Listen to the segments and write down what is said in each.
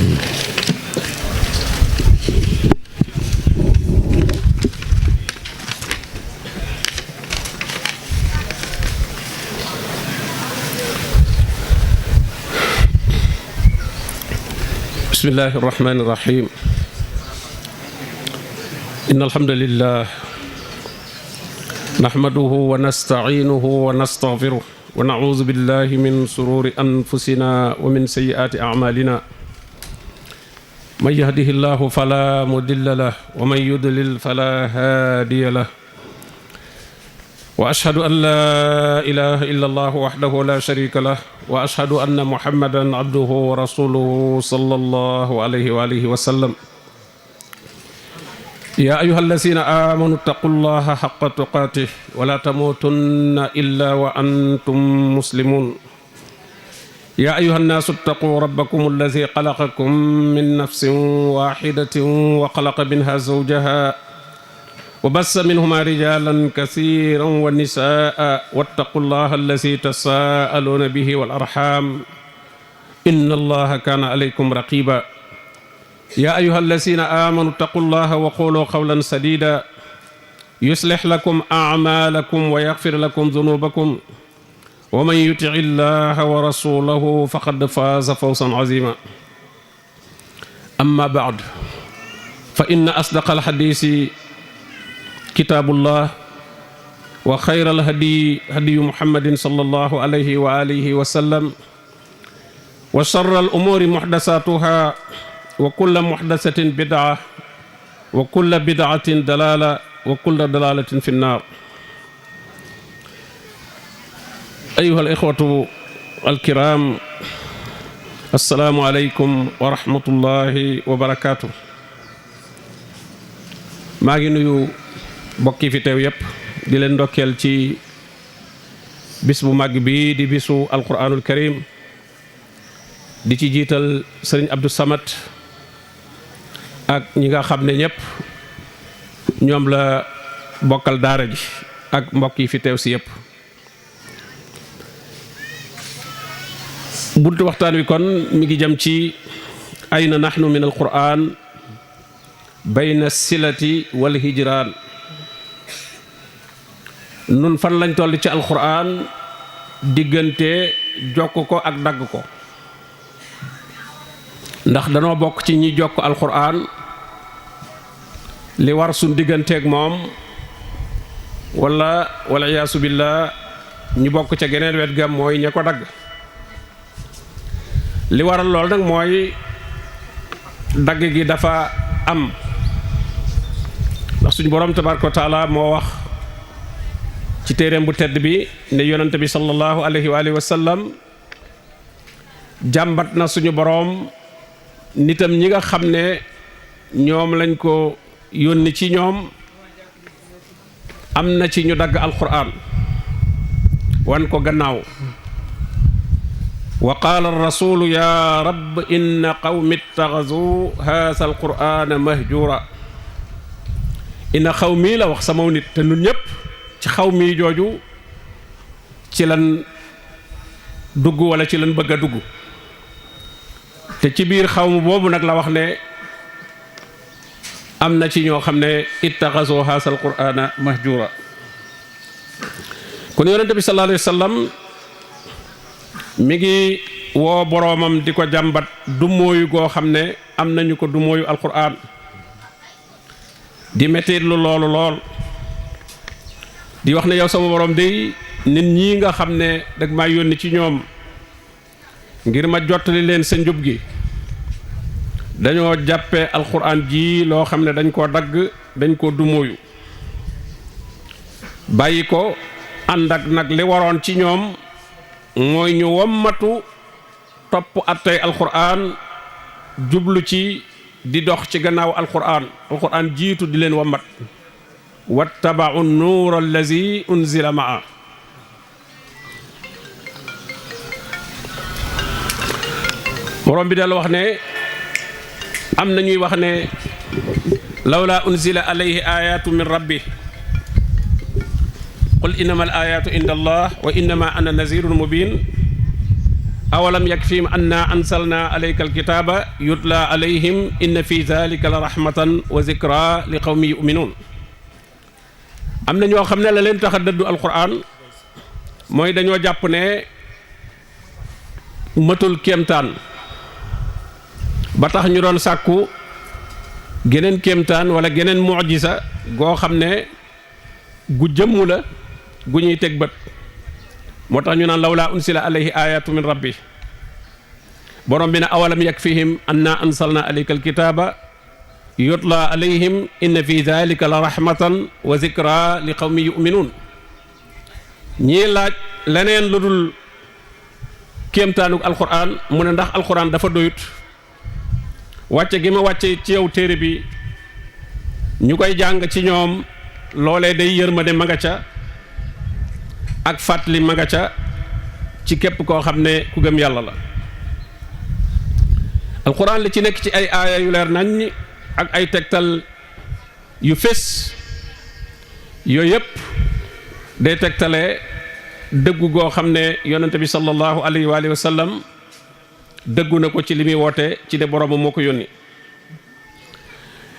بسم الله الرحمن الرحيم إن الحمد لله نحمده ونستعينه ونستغفره ونعوذ بالله من شرور أنفسنا ومن سيئات أعمالنا من يهده الله فلا مضل له ومن يضلل فلا هادي له وأشهد أن لا إله إلا الله وحده لا شريك له وأشهد أن محمدا عبده ورسوله صلى الله عليه وآله وسلم يا أيها الذين آمنوا اتقوا الله حق تقاته ولا تموتن إلا وأنتم مسلمون يا أيها الناس اتقوا ربكم الذي خلقكم من نفس واحدة وخلق منها زوجها وبث منهما رجالا كثيرا ونساء واتقوا الله الذي تساءلون به والأرحام إن الله كان عليكم رقيبا يا أيها الذين آمنوا اتقوا الله وقولوا قولا سديدا يصلح لكم أعمالكم ويغفر لكم ذنوبكم ومن يطع الله ورسوله فقد فاز فوزا عظيما أما بعد فإن أصدق الحديث كتاب الله وخير الهدي هدي محمد صلى الله عليه وآله وسلم وشر الأمور محدثاتها وكل محدثة بدعة وكل بدعة دلالة وكل دلالة في النار أيها الإخوة الكرام السلام عليكم ورحمة الله وبركاته maa ngi nuyu bokki fi teew yépp di leen ndokkeel ci bis bu màgg bi di bisu alquranul karim di ci jiital sëriñ Abdou Samad ak ñi nga xam ne ñëpp ñoom la bokkal daara ji ak mbokk yi fi teew si yépp buntu waxtaan wi kon mi ngi jëm ci ayna nahnu min alquran bayna silati wal hijraan nun fan lañ toll ci alquran diggante jokk ko ak dagg ko ndax danoo bokk ci ñi jokk alquran li war suñ digganteeg moom wala iyaasu billah ñu bokk ca geneen wet ga mooy ña ko dagg li waral lool nag mooy dagg gi dafa am ndax suñu borom tabaaraka wa taala moo wax ci téeréem bu tedd bi ne yonante bi sallallahu alayhi wa alihi wa sallam jàmbat na suñu borom nitam ñi nga xam ne ñoom lañ ko yónni ci ñoom am na ci ñu dagg alquran wan ko gannaaw wa qaala ar-rasulu ya rab inna qawmi ittaxazu haasa alqurana mahjura inna xaw mii la wax sama nit te nun ñëpp ci xaw mii jooju ci lan dugg wala ci lan bëgg a dugg te ci biir xaw mu boobu nag la wax ne am na ci ñoo xam ne ittaxasu haasal qur'ana mahjura kon yonente bi sallallahu alayhi wa sallam mi ngi woo boroomam di ko jàmbat du mooyu goo xam ne am nañu ko du mooyu alquran di mettit lu loolu lool di wax ne yow sama borom day nit ñi nga xam ne dag maa yónni ci ñoom ngir ma jottali leen sa njub gi dañoo jàppe alquran ji loo xam ne dañ koo dagg dañ koo dumóoyu bàyyi ko ànd ak nag li waroon ci ñoom mooy ñu wommatu topp attey alquran jublu ci di dox ci gannaaw alquran jiitu di leen wommat wattaba'u nuura allazi unzila maa borom bi dal wax ne am na ñuy wax ne lawla unzila alayhi ayatu min rabbi qul innama al ayatu inda allah wa innama ana nazirun mubin awalam yakfihim anna ansalna alayka alkitaba yutla alayhim inna fi dhalika la rahmatan wa zikra li qawmi yu'minun. am na ñoo xam ne la leen tax a dëddu alquran mooy dañoo jàpp ne matul kéemtaan ba tax ñu doon sàkku geneen kéemtaan wala geneen mucjisa goo xam ne gu jëmmu la gu ñuy teg bët. moo tax ñu naan lawlaa unsila alayhi ayatu min rabbi. borom bi ne awalam yakfihim anna ansalna alayka alkitaba yutla alayhim inna fi dhalika la rahmatan wa zikra li qawmi yu'minun. ñii laaj leneen lu dul kéemtaanuk alquran mu ne ndax alquran dafa doyut wàcce gi ma wàcce ci yow téere bi ñu koy jàng ci ñoom loolee day yërmande ma nga ca ak fàttali ma nga ca ci képp koo xam ne ku gëm yàlla la. alquran li ci nekk ci ay aaya yu leer nañ ak ay tegtal yu fés yooyu yëpp day tegtale dëggu goo xam ne yonente bi sallallahu alayhi wa alihi wa sallam dëggu na ko ci li muy woote ci de boroomam moo ko yónni.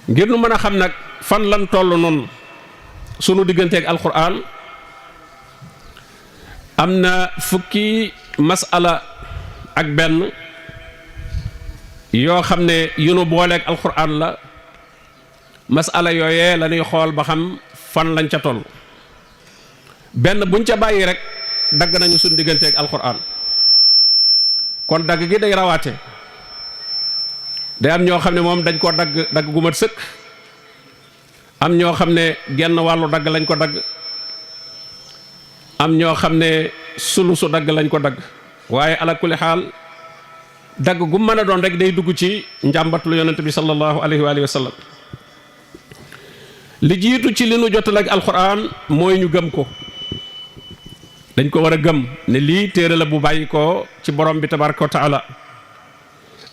ngir nu mën a xam nag fan lan toll noonu sunu digganteeg alquran am na fukki masala ak benn yoo xam ne yu nu booleeg alquran la. masala yooyee la ñuy xool ba xam fan lañ ca toll. benn buñ ca bàyyi rek dagg nañu suñ digganteeg alquran. kon dagg gi day rawaate. day am ñoo xam ne moom dañ koo dagg gu mat sëkk. am ñoo xam ne genn wàllu dagg lañ ko dagg. am ñoo xam ne sulusu dagg lañ ko dagg. waaye ala kulli xaal dagg gu mën a doon rek day dugg ci njàmbatlu yonent bi sallallahu alayhi wa sallam. li jiitu ci li nu jotal ak alquran mooy ñu gëm ko. dañ ko war a gëm ne lii téere la bu bàyyi ko ci borom bi tabaraka wa taala.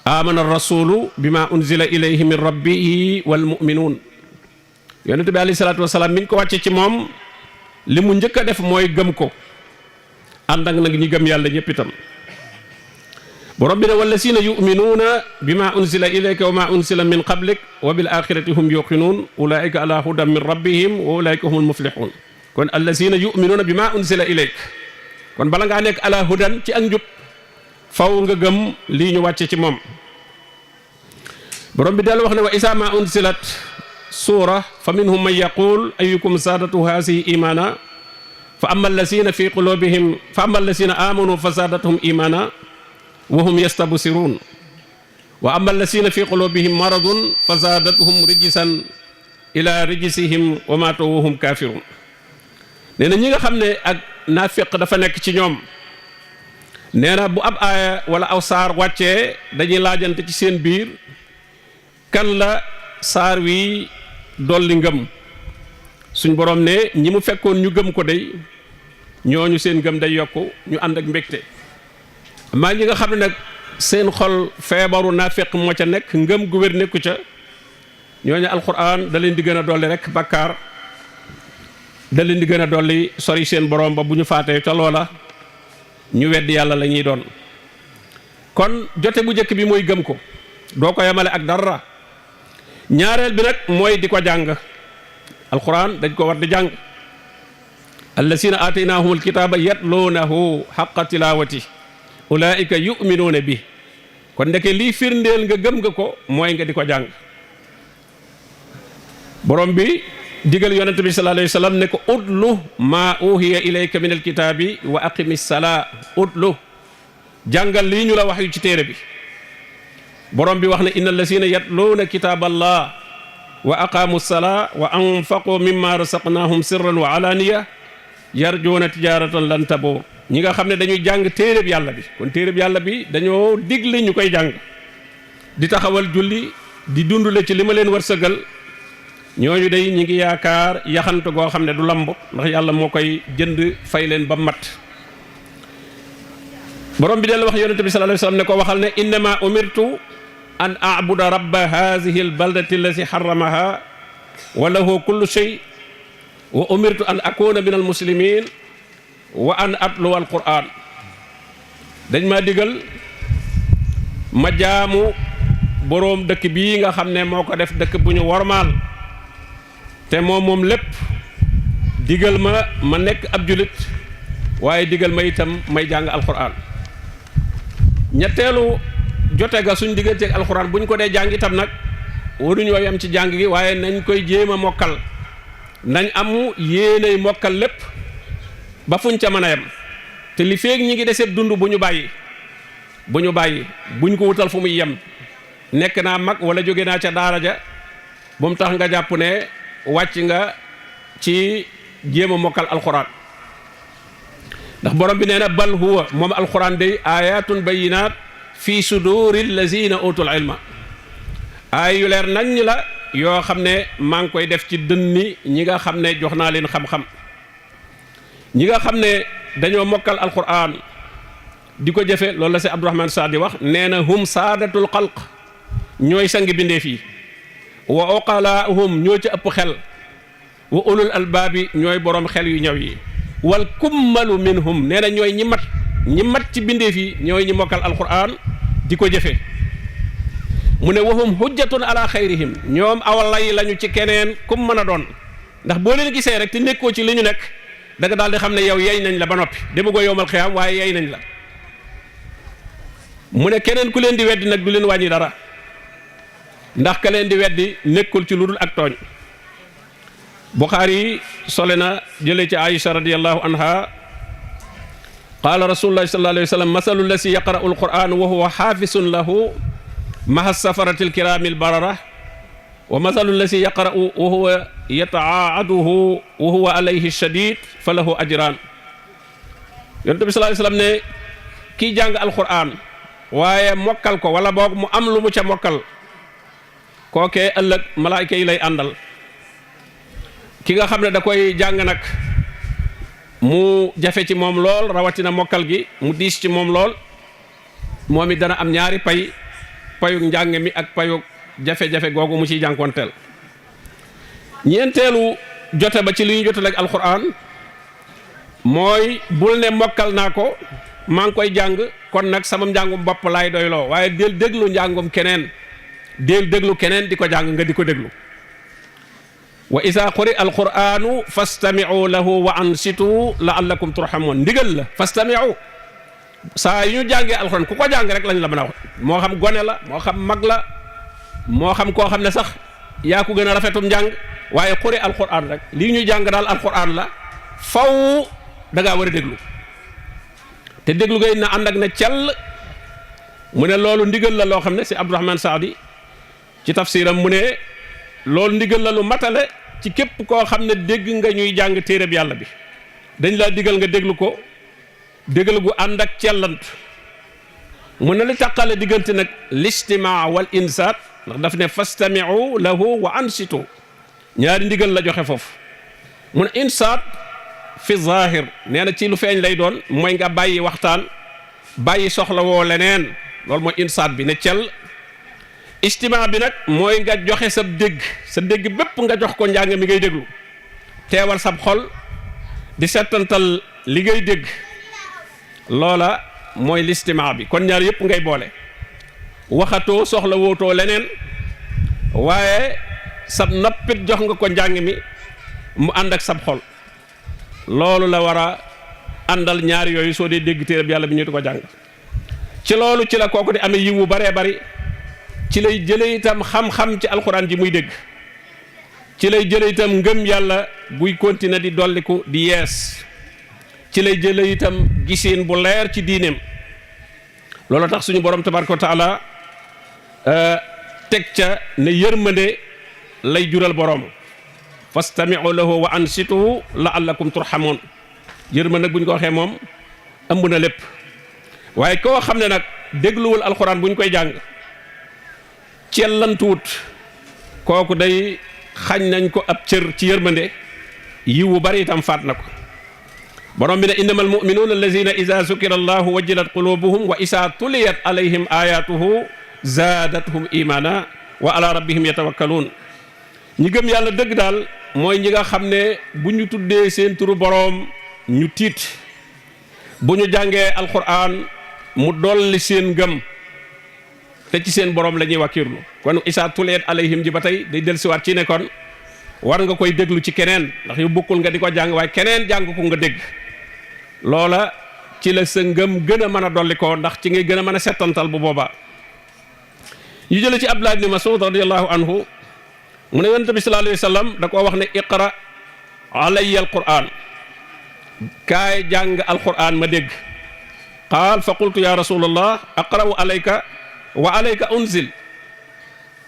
amana rasulu bima unzila ilayhi min rabbihi wal mu'minun. yonent bi alayhi salaatu wasalaam mi ñu ko wàcce ci moom li mu njëkk a def mooy gëm ko ànd ak nag ñi gëm yàlla ñëpp itam. borom bi ne wallazina yuminuuna bima unzila ilayka wa ma unzila min qablik wa bil axirati hum yuqinuun ulaika ala hudan min rabbihim wa ulaika humul muflixuun. kon allazina yuminuuna bima unzila ilayk kon bala ngaa nekk ala hudan ci ak njub faw nga gëm lii ñu wàcce ci moom. borom bi dellu wax ne wa isa ma unzilat suura fa minhum man yaqul ayukum saadatu haasihi imana fa amma allazina fi qulubihim fa amma allazina amanu fa zaadathum imana wa hum yastabsirun wa amma allazina fi qulubihim maradun fa zaadathum rijsan ila rijsihim wa matu wa hum kafirun. nee na ñi nga xam ne ak naafiq dafa nekk ci ñoom nee na bu ab aaya wala aw saar wàccee dañuy laajante ci seen biir kan la saar wi dolli ngëm. suñ borom ne ñi mu fekkoon ñu gëm ko day ñooñu seen gëm day yokku ñu ànd ak mbégte. maa ñi nga xam ne nag seen xol feebaru naafiq moo ca nekk ngëm gu wér nekku ca ñooñu alquran da leen di gën a dolli rek bakkaar da leen di gën a dolli sori seen borom ba bu ñu faatee ca loola ñu weddi yàlla la ñuy doon. kon jote bu njëkk bi mooy gëm ko doo ko yemale ak dara. ñaareel bi nag mooy di ko jàng. alquran dañ ko war di jàng. allazina aataynahum alkitaba yatluunahu xaqa tilawati ulaika yuminuuna bi. kon ndeke lii firndeel nga gëm nga ko mooy nga di ko jàng. borom bi digal yonent bi sallallahu alayhi wa sallam ne ko udlu maa uhiya ilayka min alkitaabi wa aqimi salaa udlu jàngal lii ñu la wax yu ci téere bi. borom bi wax ne inna allazina yatluuna kitaaballah wa aqaamu salaa wa anfaqu mimma rasaqnahum sirran wa alaaniya yarjuuna tijaratan lan tabuur. ñi nga xam ne dañuy jàng téereb yàlla bi kon téereb yàlla bi dañoo digle ñu koy jàng di taxawal julli di dundule ci li ma leen wërsëgal ñooñu day ñi ngi yaakaar yaxant goo xam ne du lamb ndax yàlla moo koy jënd fay leen ba mat. borom bi del wax yonente bi sallallahu alayhi wasallam ne ko waxal ne innama umirtu an a'buda rabba hadhihi albaldati allati harramaha wa lahu kullu shay wa umirtu an akuna min almuslimin wa an atluwa alquran. dañ ma digal ma jaamu boroom dëkk bii nga xam ne moo ko def dëkk bu ñu wormaal te moom lépp digal ma nekk ab julit waaye digal ma itam may jàng alxuraan. ñetteelu jote ga suñ digganteeg alxuraan bu ñu ko dee jàng itam nag waruñoo yem ci jàng gi waaye nañ koy jéem a mokkal nañ amu yéenay mokkal lépp ba fuñ ca mën a yem te li feeg ñi ngi desee dund bu ñu bàyyi buñ ko wutal fu muy yem nekk naa mag wala jóge naa ca daara ja bu mu tax nga jàpp ne wàcc nga ci jéem a mokkal alxuraan ndax borom bi nee na bal huwa moom alxuraan day ayatun bayinaat fi suduri lazina utul ilma ay yu leer nañ la yoo xam ne maa ngi koy def ci dënni ñi nga xam ne jox naa leen xam-xam ñi nga xam ne dañoo mokkal alxuraan di ko jëfe loolu la si Abdourahman Saadi wax nee na hum saadatul xalq ñooy sangi bindeef yi wa oqalaahum ñoo ci ëpp xel wa ulul albaabi ñooy borom xel yu ñaw yi wal kummalu minhum nee na ñooy ñi mat ci bindeef yi ñooy ñi mokkal alquran di ko jëfe mu ne wahum hujjatun ala xayrihim ñoom awalay lañu ci keneen kum mën a doon ndax boo leen gisee rek te nekkoo ci li ñu nekk da nga daal di xam ne yow yey nañ la ba noppi demagoo yowmal xiyaam waaye yey nañ la mu ne keneen ku leen di weddi nag du leen wàññi dara ndax ka leen di weddi nekkul ci lu dul ak tooñ. Buxaari sole na jëlee ci Aïcha radiyallahu anha qaala rasulullahi sallallahu alayhi wa sallam masalu lasi yaqra'u alquran wa huwa xaafisun lahu maha safarati alkirami albarara wa masalu lasi yaqra'u wa huwa yata'aaduhu wa huwa alayhi shadid fa lahu ajran. yonent bi sallallahu alayhi wa sallam ne kii jàng alquran waaye mokkal ko wala boog mu am lu mu ca mokkal kookee ëllëg malaayka yi lay àndal. ki nga xam ne da koy jàng nag mu jafe ci moom lool rawatina mokkal gi mu diis ci moom lool moom it dana am ñaari payug njàng mi ak payug jafe-jafe googu mu ciy jànkoonteel. ñeenteelu jote ba ci li ñu jotal ak alxuraan mooy bul ne mokkal naa ko maa ngi koy jàng kon nag sama njàngum bopp laay doyloo waaye del déglu njàngum keneen del déglu keneen di ko jàng nga di ko déglu. wa isa quri alquranu fastami'u lahu wa ansitu la'allakum turhamun ndigal la fastami'u saa yu ñu jàngee alquran ku ko jàng rek lañ la mën a wax moo xam gone la moo xam mag la moo xam koo xam ne sax yaa ko gën a rafetum njàng waaye quri alquran rek lii ñuy jàng daal alquran la faw da ngaa war a déglu te déglu ngay na ànd ak na cell mu ne loolu ndigal la loo xam ne si Abdourahman Saadi ci tafsiram mu ne loolu ndigal la lu matale ci képp koo xam ne dégg nga ñuy jàng téereb yàlla bi dañ laa digal nga déglu ko déglu gu ànd ak cellant mu ne li tàqale diggante nag listimaa wal insaat ndax daf ne fastami'u lahu wa ansitu ñaari ndigal la joxe foofu mu ne insaat fi zahir nee na ci lu feeñ lay doon mooy nga bàyyi waxtaan bàyyi soxla woo leneen loolu mooy insaat bi ne cell istimaa bi nag mooy nga joxe sa dégg bépp nga jox ko njàng mi ngay déglu teewal sab xol di settantal li ngay dégg loola mooy listimaa bi kon ñaar yëpp ngay boole waxatoo soxla wootoo leneen waaye sab noppit jox nga ko njàng mi mu ànd ak sab xol loolu la war a àndal ñaar yooyu soo dee dégg téereb yàlla bi ñu di ko jàng ci loolu ci la kooku di amee yiwu baree bari ci lay jële itam xam-xam ci alxuraan ji muy dégg ci lay jële itam ngëm yàlla buy continuer di dolliku di yees ci lay jële itam gisiin bu leer ci diineem loolu tax suñu borom tabaraka wa taala teg ca ne yërmande lay jural borom fastami'u lahu wa ansitu la'allakum turhamun yërmande nag bu ñu ko waxee moom ëmb na lépp waaye koo xam ne nag dégluwul alxuraan bu ñu koy jàng cellantuwut kooku day xañ nañ ko ab cër ci yërmande yiwu bari itam faat na ko borom bi ne innamal mu'minuuna allazina ida zukira allahu wajilat qulubuhum wa isa tuliyat alayhim ayatuhu zaadathum imana wa ala rabbihim yatawakkaluun ñi gëm yàlla dëgg daal mooy ñi nga xam ne bu ñu tuddee seen turu boroom ñu tiit bu ñu jàngee alquran mu dolli seen ngëm te ci seen borom la ñuy wàkkirlu. kon isa tuleet alayhim ji ba tey day dellusiwaat ci ne kon war nga koy déglu ci keneen ndax yu bokkul nga di ko jàng waaye keneen jàng ko nga dégg loola ci la sa ngëm gën a mën a dolli ko ndax ci ngay gën a mën a settantal bu boobaa. ñu jële ci Abdullah ibn Mas'ud radiyallahu anhu mu ne yonent bi sallallahu alayhi wa sallam da koo wax ne iqra alayya alquran kaay jàng alquran ma dégg. qaal fa qultu ya rasulallah aqra'u alayka wa alayka unzil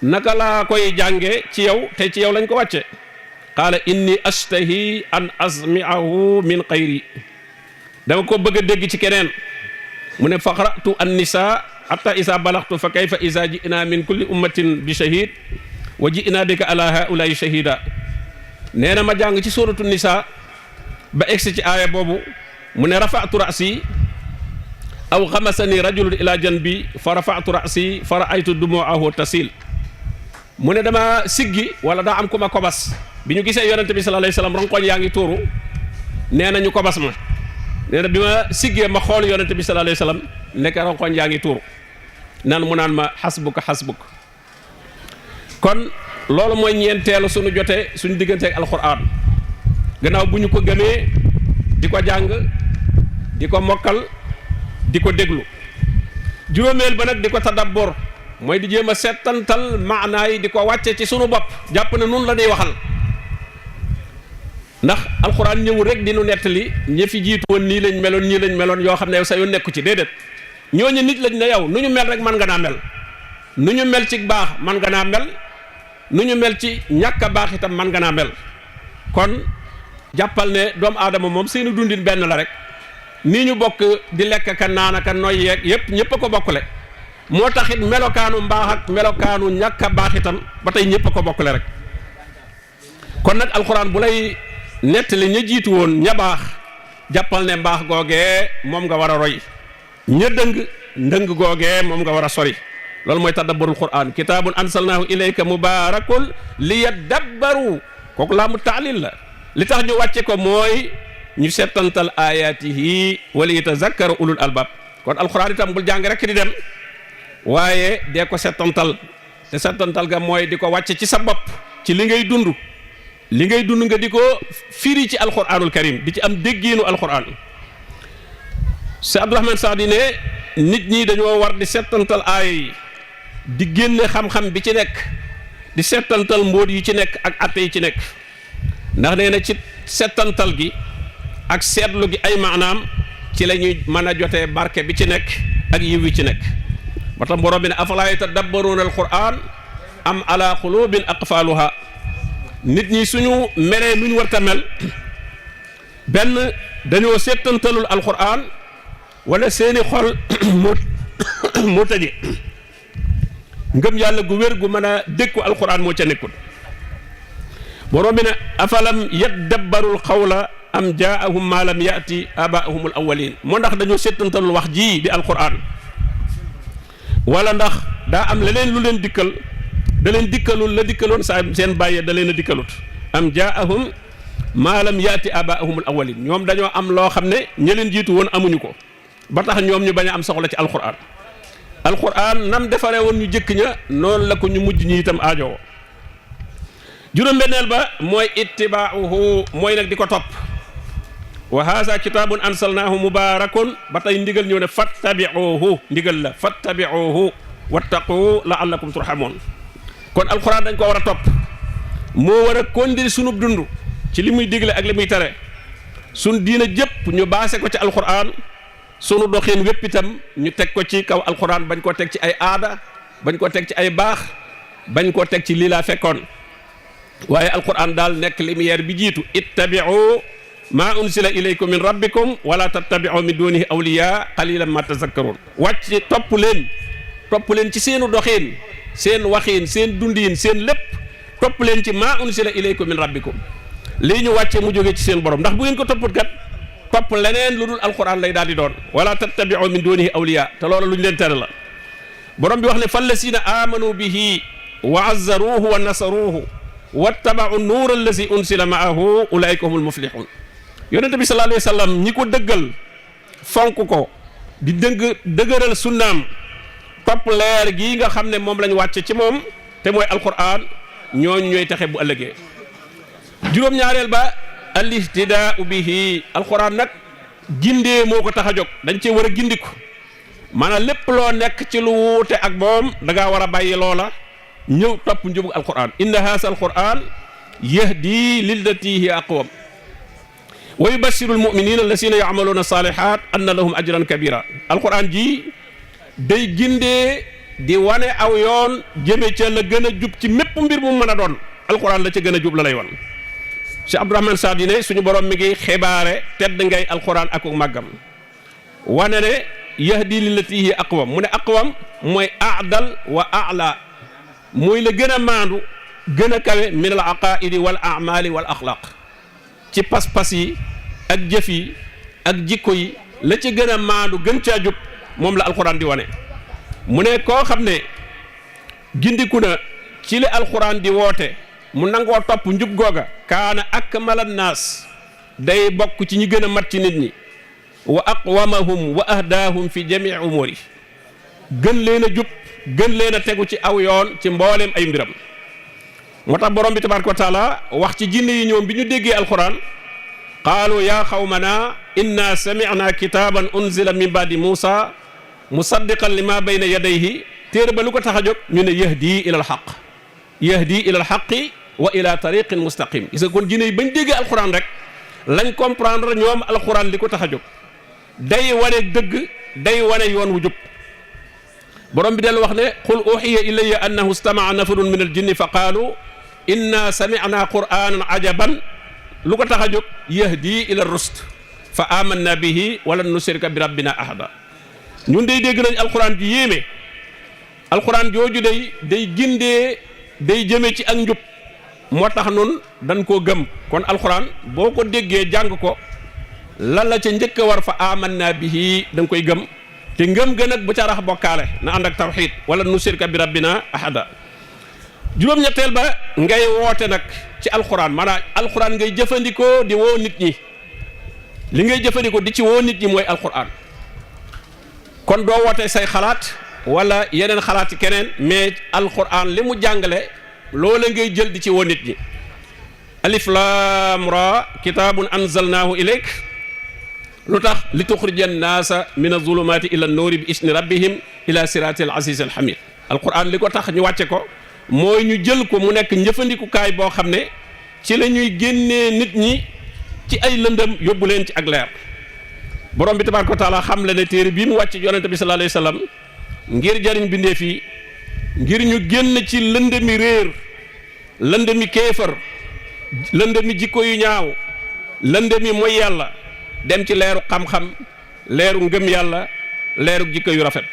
naka laa koy jànge ci yow te ci yow lañ ko wàcce qaala inni ashtahi an asmi'ahu min xayri dama ko bëgg a dégg ci keneen mu ne faqra'tu an-nisaa hatta isa balaxtu fa kayfa isa ji'na min kulli ummatin bi shahid wa ji'na bika ala haula'i shahida nee na ma jàng ci suratu nisaa ba egsi ci aaya boobu mu ne rafa'tu ra'si aw xamasani rajulun ila janbi fa rafa'tu ra'si fa ra'aytu dumu'ahu tasil mu ne dama siggi wala daa am ku ma kobas bi ñu gisee yonente bi sallallahu alayhi wasallam ronkoñ yaa ngi tuuru nee na ñu kobas ma nee na bi ma siggee ma xool yonente bi sallallahu alayhi wasallam nekk ronkoñ yaa ngi tuuru nan mu naan ma xasbuka xasbuka kon loolu mooy ñeenteelu suñu jotee suñu digganteeg alquran gannaaw bu ñu ko gëmee di ko jàng di ko mokkal di ko déglu juróomeel ba nag di ko tadabbur mooy di jéem a settantal maanaa yi di ko wàcce ci sunu bopp jàpp ne nun la ñuy waxal ndax alxuraan ñëwul rek di nu nettali ñi fi jiitu woon nii lañ meloon ñii lañ meloon yoo xam ne yow sa yoon nekku ci déedéet ñooñu nit lañ ne yow nu ñu mel rek man nga naa mel nu ñu mel ci baax man nga naa mel nu ñu mel ci ñàkk a baax itam man nga naa mel kon jàppal ne doomu aadama moom seeni dundin benn la rek nii ñu bokk di lekk ka naan ka noy yeeg yëpp ñëpp a ko bokkule moo taxit melokaanu mbaax ak melokaanu ñàkk a baax itam ba tey ñëpp a ko bokkule rek kon nag alxuraan bu lay nettali ña jiitu woon ña baax jàppal ne mbaax googee moom nga war a roy ña ndëng googee moom nga war a sori loolu mooy tadabburul qur'an kitaabun ansalnaahu ilayka mubaarakun liyadabbaru kooku laa mu taalil la li tax ñu wàcce ko mooy ñu settantal ayaatihi wa liyatazakkaru ulul albab kon alxuraan itam bul jàng rek di dem waaye dee ko settantal te settantal ga mooy di ko wàcce ci sa bopp ci li ngay dund nga di ko firi ci alxuraanul karim di ci am déggiinu alxuraan si Abdurahman Saadi ne nit ñi dañoo war di settantal aaya yi di génne xam-xam bi ci nekk di settantal mbóot yi ci nekk ak atte yi ci nekk ndax nee na ci settantal gi ak seetlu gi ay maanaam ci la ñuy mën a jotee barke bi ci nekk ak yiw wi ci nekk ba tax borom bi ne afalaa yatadabbaruuna alquran am ala qulubin aqfaluha nit ñi suñu melee nu ñu war ta mel benn dañoo settantalul alquran wala seeni xol moo tëje ngëm yàlla gu wér gu mën a dékku alquran moo ca nekkul borom bi ne afalam yadabbarul qawla am jaahum ma lam yati abaahum al awwalin moo ndax dañoo settantalul wax ji di alquran wala ndax daa am leneen lu leen dikkal da leen dikkalul la dikkaloon saa seen bàyyee da leen a dikkalut am jaahum ma lam yati abaahum al awwalin ñoom dañoo am loo xam ne ña leen jiitu woon amuñu ko ba tax ñoom ñu bañ a am soxla ci alquran alquran nam defaree woon ñu jëkk ña noonu la ko ñu mujj ñi itam aajowoo juróom-benneel ba mooy ittibaauhu mooy nag di ko topp wa haza kitabun ansalnaahu mubarakun ba tey ndigal ñëw ne fattabiuhu ndigal la fattabiuhu wattaqu laallakum turhamun kon alquran dañ ko war a topp moo war a kondir sunub dund ci li muy digle ak li muy tere sun diina jëpp ñu baase ko ci alquran sunu doxin wépp itam ñu teg ko ci kaw alquran bañ koo teg ci ay aada bañ koo teg ci ay baax bañ koo teg ci lii laa fekkoon waaye alquran daal nekk lumière bi jiitu ittabi'u ma unsila ilaykum min rabbikum wala tattabi'u min dunihi awliya qalilan ma tazakkarun wàcc topp leen ci seenu doxin seen waxin seen dundin seen lépp topp leen ci ma unsila ilaykum min rabbikum lii ñu wàcce mu jógee ci seen borom ndax bu ngeen ko topput kat topp leneen lu dul alquran lay daal di doon wala tattabi'u min dunihi awliya te loolu lu ñu leen tere la borom bi wax ne fallazina amanu bihi wa azzaruhu wa nasaruhu wattaba'u nuura allazi unsila ma'ahu ulaika humul muflihun yonente bi sallallahu alayhi wa sallam ñi ko dëggal fonk ko di dëgëral sunnaam topp leer gii nga xam ne moom lañ wàcce ci moom te mooy alquran ñooñu ñooy texe bu ëllëgee. juróom-ñaareel ba al-ihtidaa'u bihi alquran nag gindee moo ko tax a jóg dañ cee war a gindiku maanaam lépp loo nekk ci lu wuute ak moom da ngaa war a bàyyi loola ñëw topp njubug alquran inna haasa alquran yahdi lillati hiya aqwam wa yubashiru almuminina alladina yacmaluuna salihat anna lahum ajran kabira alquran ji day gindee di wane aw yoon jëme ca la gën a jub ci mépp mbir mu mën a doon alquran la ca gën a jub la lay wan Cheikh Abdourahmane Saadi ne suñu borom mi ngi xibaare tedd ngay alquran ak màggam wane ne yahdi lillati hiya aqwam mu ne aqwam mooy aadal wa ala mooy la gën a maandu gën a kawe min al aqaidi wal amali wal axlaq ci pas-pas yi ak jëf yi ak jikko yi la ci gën a maandu gën caa jub moom la alquran di wane mu ne koo xam ne gindiku na ci li alquran di woote mu nangoo topp njub googa kaana akmala naas day bokk ci ñi gën a mat ci nit ñi wa aqwamahum wa ahdaahum fi jamii umuri gën leen a jub gën leen a tegu ci aw yoon ci mbooleem ay mbiram moo tax borom bi tabaaraka wa taala wax ci jinne yi ñoom bi ñu déggee alquran qaalu yaa qawmana inna sami'na kitaaban unzila min baadi muusa musaddiqan lima bayna yadayhi téere ba lu ko tax a jóg ñu ne yahdi ila alxaq yahdi ila alxaqi wa ila tariqin mustaqim gis nga kon jinne yi bañ déggee alquran rek lañ comprendre ñoom alquran li ko tax a jóg day wane dëgg day wane yoon wu jub borom bi del wax ne qul uxiya ilayya annahu istama'a nafarun min aljinni fa qaalu inna sami'na qur'anan ajaban lu ko tax a jóg yahdi ila rusd fa amanna bihi walan nushrika bi rabbina ahada ñun day dégg nañ alquran ji yéeme alquran jooju day gindee day jëme ci ak njub moo tax nun dañ koo gëm kon alquran boo ko déggee jàng ko lan la ca njëkk a war fa amanna bihi da nga koy gëm te ngëm gën ak bu ca rax bokkaale na ànd ak tawxid wala nusirka bi rabbina ahada juróom-ñetteel ba ngay woote nag ci alquran maanaam alquran ngay jëfandikoo di woo nit ñi li ngay jëfandikoo di ci woo nit ñi mooy alquran kon doo woote say xalaat wala yeneen xalaati keneen mais alquran li mu jàngale loola ngay jël di ci woo nit ñi alif lam ra kitabun anzalnahu ilayk lu tax li tuxrija annaasa min azulumaati ila nuuri bi isni rabbihim ila siraati al aziz al hamid alquran li ko tax ñu wàcce ko mooy ñu jël ko mu nekk njëfandikukaay boo xam ne ci la ñuy génnee nit ñi ci ay lëndëm yóbbu leen ci ak leer borom bi tabaaraka wa taala xam le ne téere bii mu wàcc yonente bi sallallahu alayhi wa sallam ngir jariñ bindee fii ngir ñu génn ci lëndëmi réer lëndëmi kéefar lëndëmi jikko yu ñaaw lëndëmi mooy yàlla dem ci leeru xam-xam leeru ngëm yàlla leeru jikko yu rafet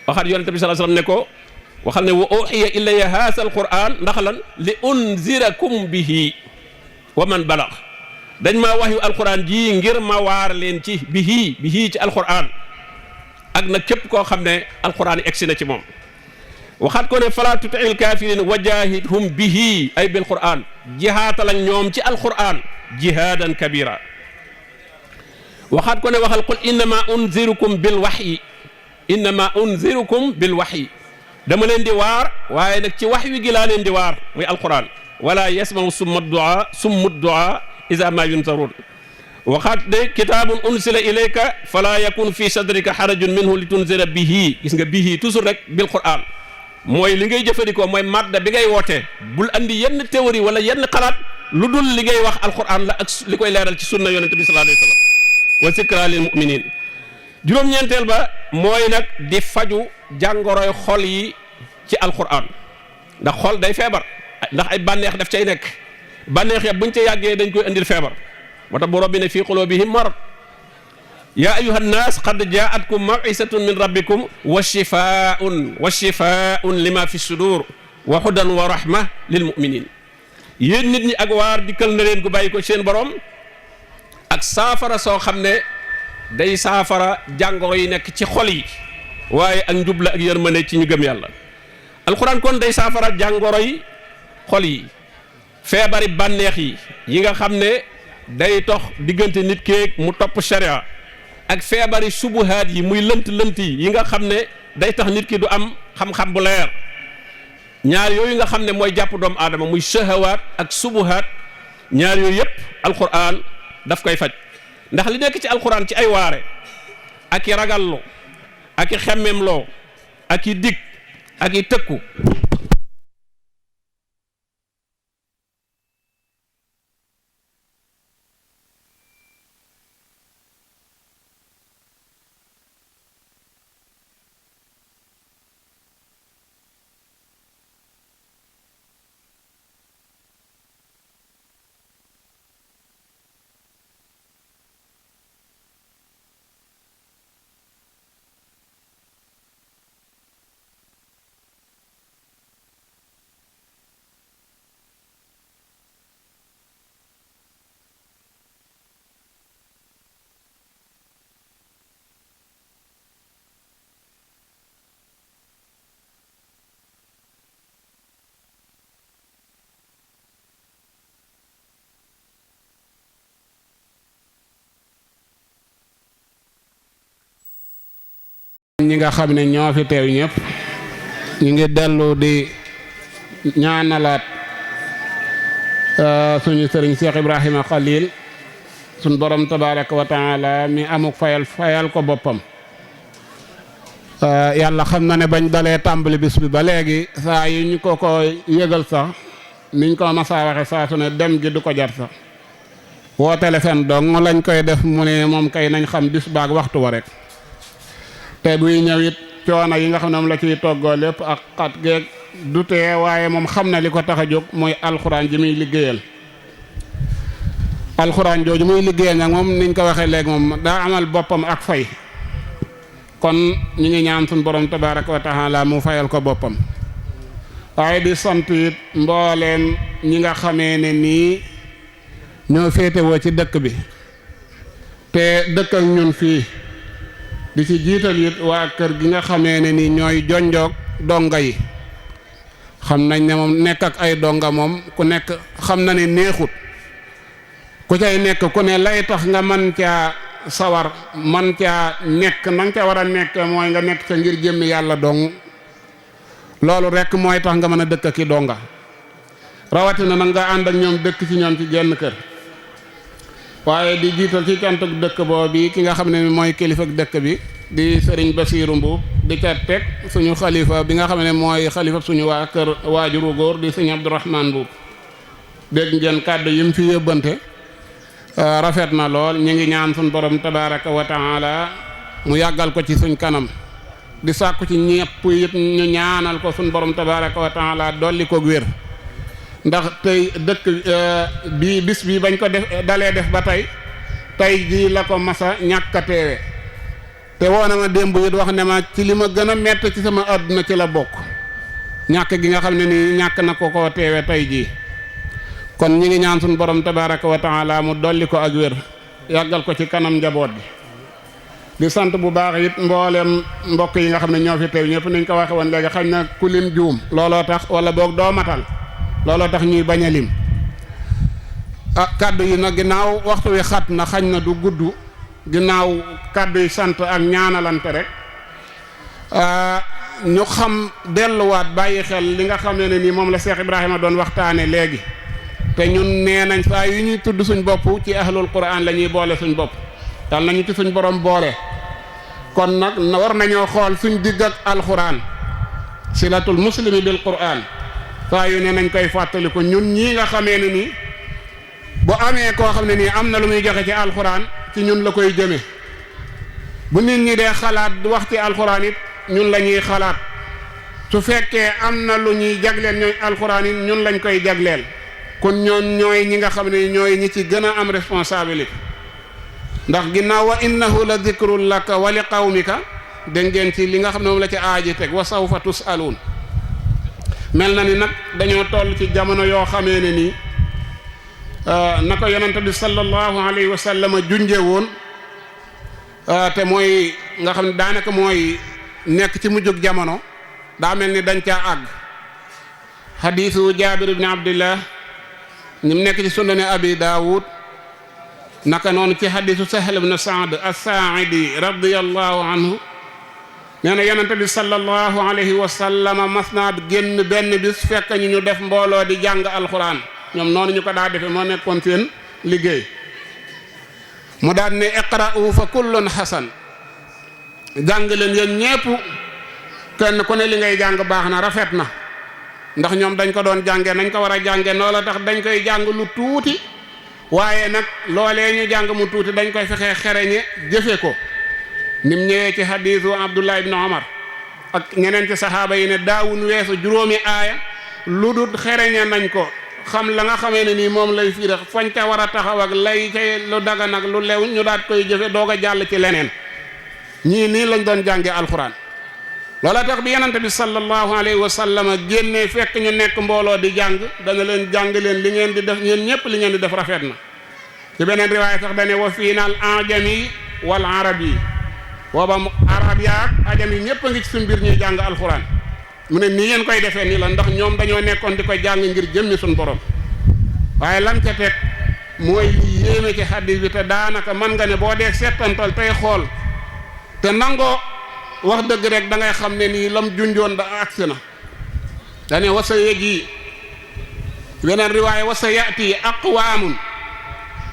waxaat yonente bi sallallahu alayhi wa sallam ne ko waxal ne wa uxiya ilayya haasa alquran ndax lan li unzirakum bihi wa man balax dañ maa wax yu alquran ji ngir ma waar leen ci bihi ci alquran ak nag képp koo xam ne alquran yi egsi na ci moom waxaat ko ne fala tuti'il kafirin wa jahidhum bihi ay bil quran jihaata lañ ñoom ci alquran jihadan kabira waxaat ko ne waxal qul innama unzirukum bil wahyi dama leen di waar waaye nag ci wax wi gi laa leen di waar muy alquran wala yasmau summu du'a iza ma yunzarun waxaat de kitaabun unsila ilayka fala yakun fi sadrika harajun minhu litunzira bihi gis nga bihi toujours rek bil quran mooy li ngay jëfandikoo mooy madda bi ngay wootee bul andi yenn théorie wala yenn xalaat lu dul li ngay wax alquran la ak li koy leeral ci sunna yonente bi sallallahu alayhi wa sallam wa zikra lil muminin juróom-ñeenteel ba mooy nag di faju jàngoroy xol yi ci alquran ndax xol day feebar ndax ay bànneex daf cay nekk bànneex ya buñ ca yàggee dañ koy indil feebar moo tax borom bi ne fii qulubihim marad yaa ayyuha nnaas qad jaatkum maw'izatun min rabbikum wa shifaa'un lima fi sudur wa hudan wa rahma lil muminin yéen nit ñi ak waar dikkal na leen gu bàyyi ko seen borom ak saafara soo xam ne day saafara jàngoro yi nekk ci xol yi waaye ak njub la ak yërmande ci ñu gëm yàlla alquran kon day saafara jàngoro yi xol yi feebari bànneex yi nga xam ne day tox diggante nit keeg mu topp sharia ak feebari subuhaat yi muy lënt yi nga xam ne day tax nit ki du am xam-xam bu leer. ñaar yooyu nga xam ne mooy jàpp doomu aadama muy shahawaat ak subuhaat, ñaar yooyu yëpp alquran daf koy faj. ndax li nekk ci alquran ci ay waare ak i ragallu ak i xemmemloo ak i dig ak i tëkku. ñi nga xam ne ñoo fi teew ñëpp ñu ngi dellu di ñaanalaat suñu sëriñ Cheikh Ibrahima Khalil suñ borom tabaraka wa taala mi amuk fayal ko boppam. yàlla xam na ne bañ dalee tàmbali bis bi ba léegi saa yi ñu ko yëgal sax niñ ko masaa waxe saa su ne dem gi du ko jar sax woo téléphone dong lañ koy def mu ne moom kay nañ xam bis baag waxtu wa rek. te buy ñëw it coono yi nga xam ne moom la ciy toggoo lépp ak xat geeg du tee waaye moom xam na li ko tax a jóg mooy alxuraan ji muy liggéeyal. alxuraan jooju muy liggéeyal nag moom niñ ko waxee léegi moom daa amal boppam ak fay kon ñu ngi ñaan suñu borom tabaaraka wa taala mu fayal ko boppam. waaye di sant it mbooleem ñi nga xamee ne nii ñoo féetewoo ci dëkk bi te dëkk ak ñun fii. di ci jiital it waa kër gi nga xamee ne ni ñooy jonjoog donga yi xam nañ ne moom nekk ak ay donga moom ku nekk xam na ne neexut ku cay nekk ku ne lay tax nga man caa sawar man caa nekk na nga ca war a nekk mooy nga nekk ca ngir jëmmi yàlla dong loolu rek mooy tax nga mën a dëkk ki donga rawatina nag nga ànd ak ñoom dëkk ci ñoom ci genn kër. waaye di jiital ci cantuk dëkk boobu ki nga xam ne mooy kilifa dëkk bi di sëriñ Basiiru Mbuub di ca teg suñu xalifa bi nga xam ne mooy xalifa suñu waa kër waajuru góor di sëriñ Abdourahman Mbuub dégg ngeen kàddu yi mu fi yëbbante rafet na lool ñu ngi ñaan suñ borom tabaraka wa taala mu yàggal ko ci suñ kanam di sàkku ci ñepp it ñu ñaanal ko suñ borom tabaraka wa taala dolli ko wér. ndax tey dëkk bi bis bi bañ ko dalee def ba tey jii la ko masa ñàkk a teewe te woona ma démb it wax ne ma ci li ma gën a mett ci sama àdduna ci la bokk ñàkk gi nga xam ne ni ñàkk na ko koo teewe tey jii kon ñi ngi ñaan suñu borom tabaraka wa taala mu dolli ko ak wér yàggal ko ci kanam njaboot gi di sant bu baax it mboolem mbokk yi nga xam ne ñoo fi teew ñëpp niñ ko waxe woon léegi xañ na ku lim juum looloo tax wala boog doo matal looloo tax ñuy bañ a lim kàddu yi nag ginnaaw waxtu wi xat na xañ na du gudd ginnaaw kàddu yi sant ak ñaanalante rek ñu xam delluwaat bàyyi xel li nga xam ne nii moom la Cheikh Ibrahima doon waxtaane léegi te ñun nee nañ saa yu ñuy tudd suñ bopp ci ahlul quran la ñuy boole suñ bopp dal nañu ci suñ borom boole kon nag war nañoo xool suñ digg ak alquran silatul muslimi bil quran saa yu ne nañ koy fàttaliku ñun ñii nga xamee ne nii bu amee koo xam ne nii am na lu muy joxe ci alxuraan ci ñun la koy jëme bu nit ñi dee xalaat wax ci alxuraan it ñun la ñuy xalaat su fekkee am na lu ñuy jagleel ñooy alxuraan it ñun lañ koy jagleel kon ñoon ñooy ñi nga xam ne ñooy ñi ci gën a am responsabilité ndax ginnaaw wa innahu la dikrun laka wa li qawmika dégg ngeen ci li nga xam ne moom la ci aaji teg wa sawfa tusaluun mel na ni nag dañoo toll ci jamono yoo xamee ne nii na ko yonent bi sallallahu alayhi wa sallam junje woon te mooy nga xam ne daanaka mooy nekk ci mujjug jamono daa mel ni dañ caa àgg xadiisu jaabir ibni abdillah ni mu nekk ci sunnani abi daawud naka noonu ci hadisu Sahl ibn Saad as-Saaidi radiyallahu anhu nee na yonente bi sallallahu alayhi wa sallam mas naa génn benn bis fekk ñu def mbooloo di jàng alxuraan ñoom noonu ñu ko daa defee moo nekkoon seen liggéey mu daan ne iqra'u fa kullun hasan jàng leen yéen ñépp kenn ku ne li ngay jàng baax na rafet na ndax ñoom dañ ko doon jànge nañ ko war a jànge noo la tax dañ koy jàng lu tuuti waaye nag loolee ñu jàng mu tuuti dañ koy fexee xereñe jëfe ko nim ñëwee ci hadiisu Abdullah ibn Umar ak ñeneen ci saxaaba yi ne daawun weesu juróomi aaya lu dul xereñe nañ ko xam la nga xamee ne nii moom lay firi fañ ca war a taxaw ak lay ca lu dagan ak lu lew ñu daat koy jëfe doog a jàll ci leneen ñii nii lañ doon jànge alxuraan loola tax bi yonente bi sallallahu alayhi wa sallam génnee fekk ñu nekk mbooloo di jàng dana leen jàng leen li ngeen di def ñeen ñépp li ngeen di def rafet na ci beneen riwaaya sax dane wa fiina al ajami wal arabi booba arab yaak ajam yi ñépp a ngi ci suñ mbir ñuy jàng alxuraan mu ne nii ngeen koy defee nii la ndax ñoom dañoo nekkoon di ko jàng ngir jëmmi suñ borom waaye lam ca teg mooy li yéeme ci xaddis bi te daanaka man nga ne boo dee settantal tey xool te nangoo wax dëgg rek da ngay xam ne nii lam junjoon da agsi na dane wasa yeji weneen riwaaya wasa yati aqwaamun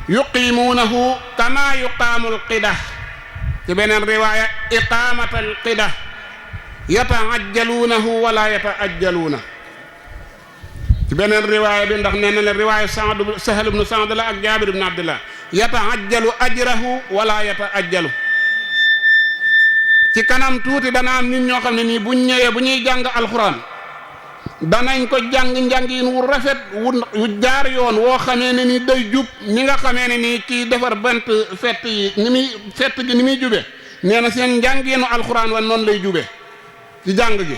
yuqimuunahu kama yuqaamul qida ci beneen riwaaya iqaamatal qida yataajjaluunahu wala yataajjaluuna ci beneen riwaaya bi ndax nee na la riwaaya Sahl ibn Saad la ak Jaabir ibn Abdullah yataajjalu ajrahu wala yataajjalu ci kanam tuuti dana am nit ñoo xam ne nii buñ ñëwee bu ñuy jàng alxuraan danañ ko jàng njàngin wu rafet wu jaar yoon woo xamee ne ni day jub ni nga xamee ne nii kii defar bant fett yi fett gi ni muy jube nee na seen njànginu alxuraan wan noonu lay jube ci jàng gi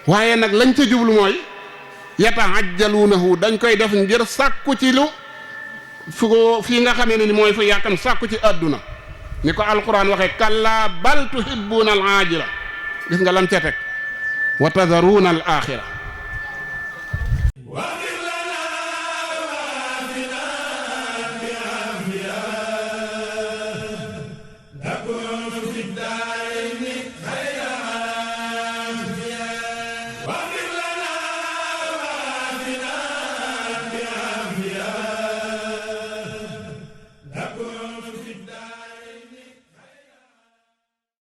waaye nag lañ ca jublu mooy yataajjaluunahu dañ koy def ngir sàkku ci lu fii nga xamee ne ni mooy fu yàkkam sàkku ci àdduna ni ko alquran waxe kalla bal tuhibbuuna al aajila gis nga lam ca teg wa tadaruuna al axira